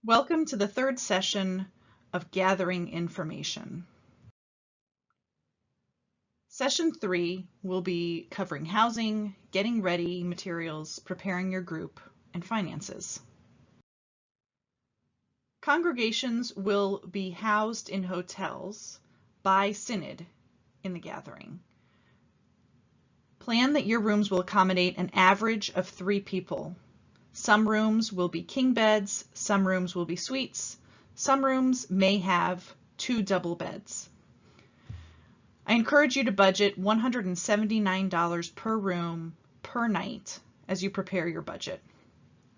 Welcome to the third session of Gathering Information. Session 3 will be covering housing, getting ready materials, preparing your group, and finances. Congregations will be housed in hotels by Synod in the gathering. Plan that your rooms will accommodate an average of 3 people. Some rooms will be king beds, some rooms will be suites, some rooms may have 2 double beds. I encourage you to budget $179 per room per night as you prepare your budget.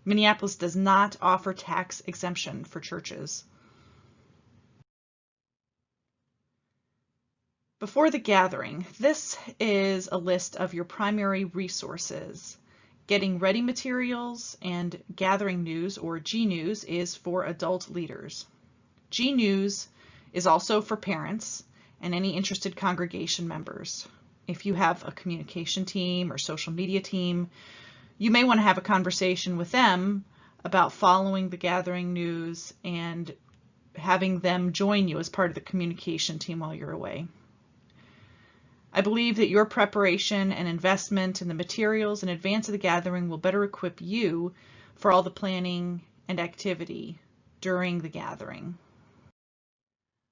Minneapolis does not offer tax exemption for churches. Before the gathering, this is a list of your primary resources. Getting ready materials and gathering news, or G News, is for adult leaders. G News is also for parents and any interested congregation members. If you have a communication team or social media team, you may want to have a conversation with them about following the gathering news and having them join you as part of the communication team while you're away. I believe that your preparation and investment in the materials in advance of the gathering will better equip you for all the planning and activity during the gathering.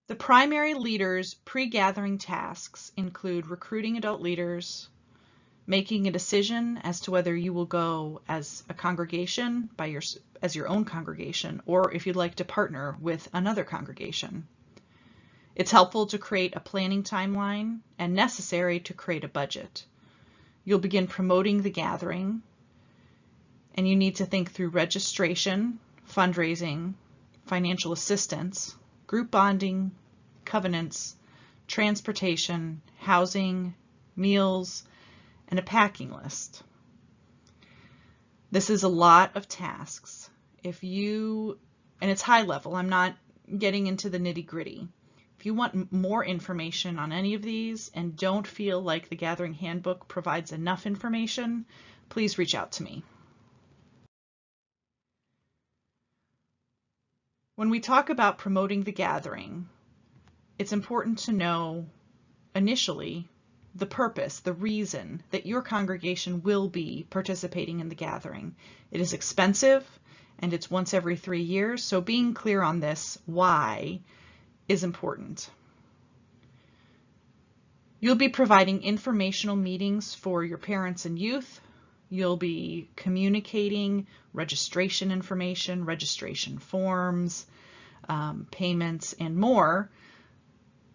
The primary leaders' pre-gathering tasks include recruiting adult leaders, making a decision as to whether you will go as a congregation as your own congregation, or if you'd like to partner with another congregation. It's helpful to create a planning timeline and necessary to create a budget. You'll begin promoting the gathering, and you need to think through registration, fundraising, financial assistance, group bonding, covenants, transportation, housing, meals, and a packing list. This is a lot of tasks. And it's high level, I'm not getting into the nitty-gritty. If you want more information on any of these and don't feel like the Gathering Handbook provides enough information, please reach out to me. When we talk about promoting the gathering, it's important to know initially the purpose, the reason that your congregation will be participating in the gathering. It is expensive and it's once every 3 years, so being clear on this why is important. You'll be providing informational meetings for your parents and youth. You'll be communicating registration information, registration forms, payments, and more.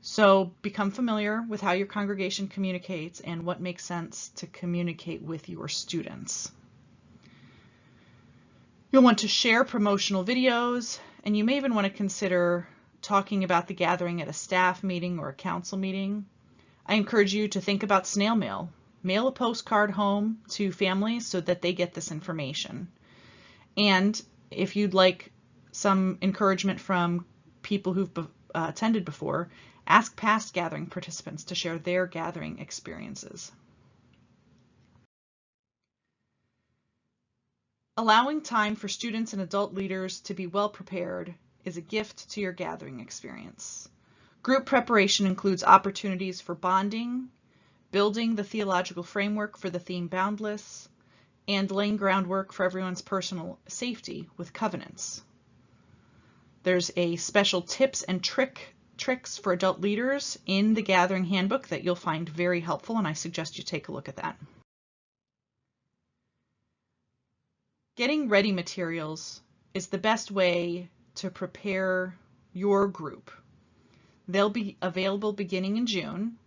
So become familiar with how your congregation communicates and what makes sense to communicate with your students. You'll want to share promotional videos, and you may even want to consider talking about the gathering at a staff meeting or a council meeting. I encourage you to think about snail mail. Mail a postcard home to families so that they get this information. And if you'd like some encouragement from people who've attended before, ask past gathering participants to share their gathering experiences. Allowing time for students and adult leaders to be well prepared is a gift to your gathering experience. Group preparation includes opportunities for bonding, building the theological framework for the theme Boundless, and laying groundwork for everyone's personal safety with covenants. There's a special tips and tricks for adult leaders in the Gathering Handbook that you'll find very helpful, and I suggest you take a look at that. Getting ready materials is the best way to prepare your group. They'll be available beginning in June,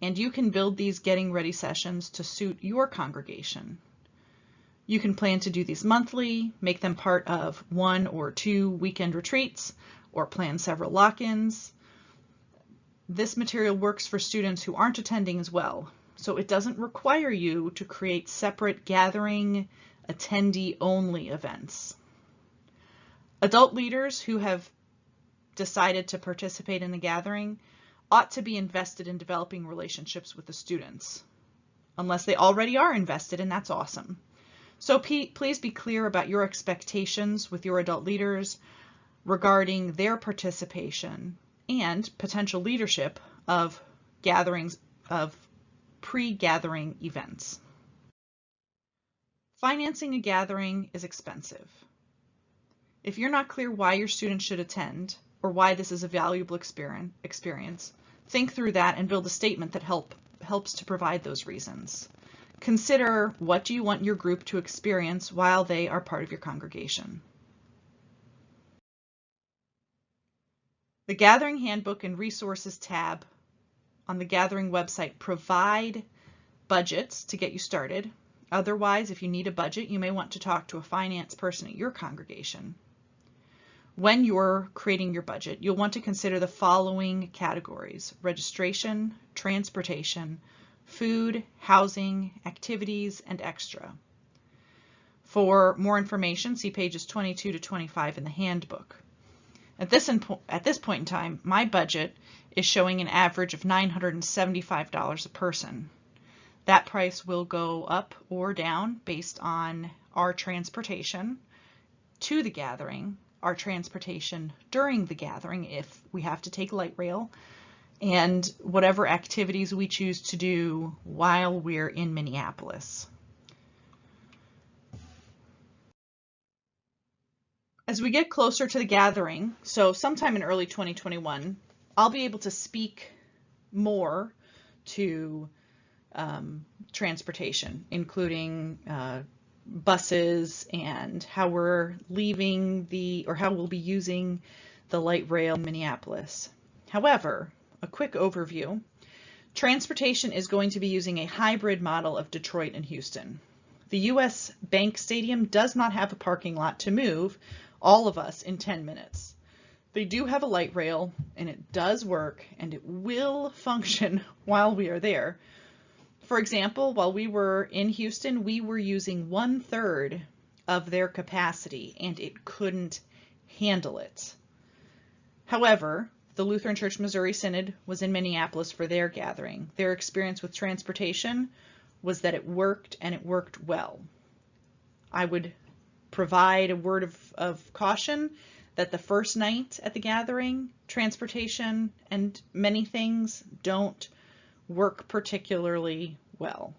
and you can build these getting ready sessions to suit your congregation. You can plan to do these monthly, make them part of 1 or 2 weekend retreats, or plan several lock-ins. This material works for students who aren't attending as well, so it doesn't require you to create separate gathering attendee-only events. Adult leaders who have decided to participate in the gathering ought to be invested in developing relationships with the students, unless they already are invested, and that's awesome. So please be clear about your expectations with your adult leaders. regarding their participation and potential leadership of gatherings of pre-gathering events. Financing a gathering is expensive. If you're not clear why your students should attend or why this is a valuable experience, think through that and build a statement that helps to provide those reasons. Consider, what do you want your group to experience while they are part of your congregation? The Gathering Handbook and Resources tab on the Gathering website provide budgets to get you started. Otherwise, if you need a budget, you may want to talk to a finance person at your congregation. When you're creating your budget, you'll want to consider the following categories: registration, transportation, food, housing, activities, and extra. For more information, see pages 22 to 25 in the handbook. At this point in time, my budget is showing an average of $975 a person. That price will go up or down based on our transportation to the gathering, our transportation during the gathering if we have to take light rail, and whatever activities we choose to do while we're in Minneapolis. As we get closer to the gathering, so sometime in early 2021, I'll be able to speak more to transportation, including buses and how we're leaving or how we'll be using the light rail in Minneapolis. However, a quick overview: transportation is going to be using a hybrid model of Detroit and Houston. The U.S. Bank Stadium does not have a parking lot to move all of us in 10 minutes. They do have a light rail, and it does work, and it will function while we are there. For example, while we were in Houston, we were using 1/3 of their capacity, and it couldn't handle it. However, the Lutheran Church Missouri Synod was in Minneapolis for their gathering. Their experience with transportation was that it worked, and it worked well. I would provide a word of caution that the first night at the gathering, transportation and many things don't work particularly well.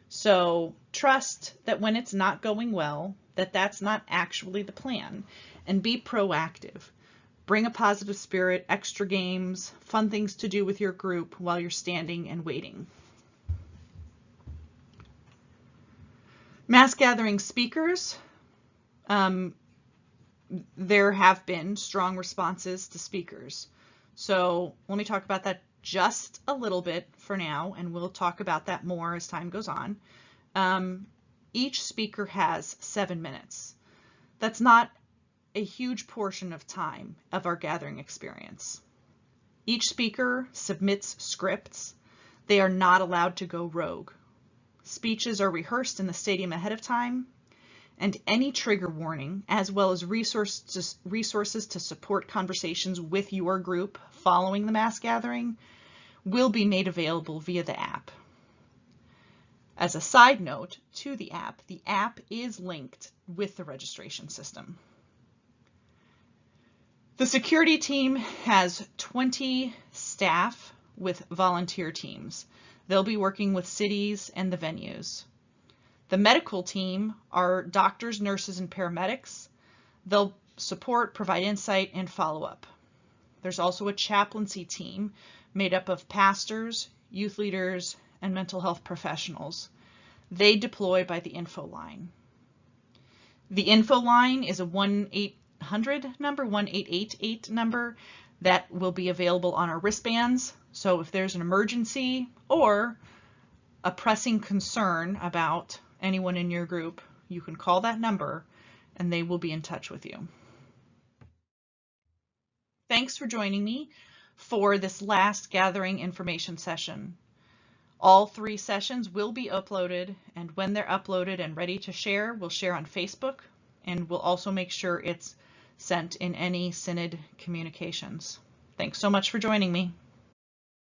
So trust that when it's not going well, that's not actually the plan, and be proactive. Bring a positive spirit, extra games, fun things to do with your group while you're standing and waiting. Mass gathering speakers. There have been strong responses to speakers. So let me talk about that just a little bit for now, and we'll talk about that more as time goes on. Each speaker has 7 minutes. That's not a huge portion of time of our gathering experience. Each speaker submits scripts. They are not allowed to go rogue. Speeches are rehearsed in the stadium ahead of time, and any trigger warning, as well as resources to support conversations with your group following the mass gathering, will be made available via the app. As a side note to the app is linked with the registration system. The security team has 20 staff with volunteer teams. They'll be working with cities and the venues. The medical team are doctors, nurses, and paramedics. They'll support, provide insight, and follow up. There's also a chaplaincy team made up of pastors, youth leaders, and mental health professionals. They deploy by the info line. The info line is a 1-800 number, 1888 number that will be available on our wristbands. So if there's an emergency or a pressing concern about anyone in your group, you can call that number and they will be in touch with you. Thanks for joining me for this last gathering information session. All 3 sessions will be uploaded, and when they're uploaded and ready to share, we'll share on Facebook, and we'll also make sure it's sent in any Synod communications. Thanks so much for joining me.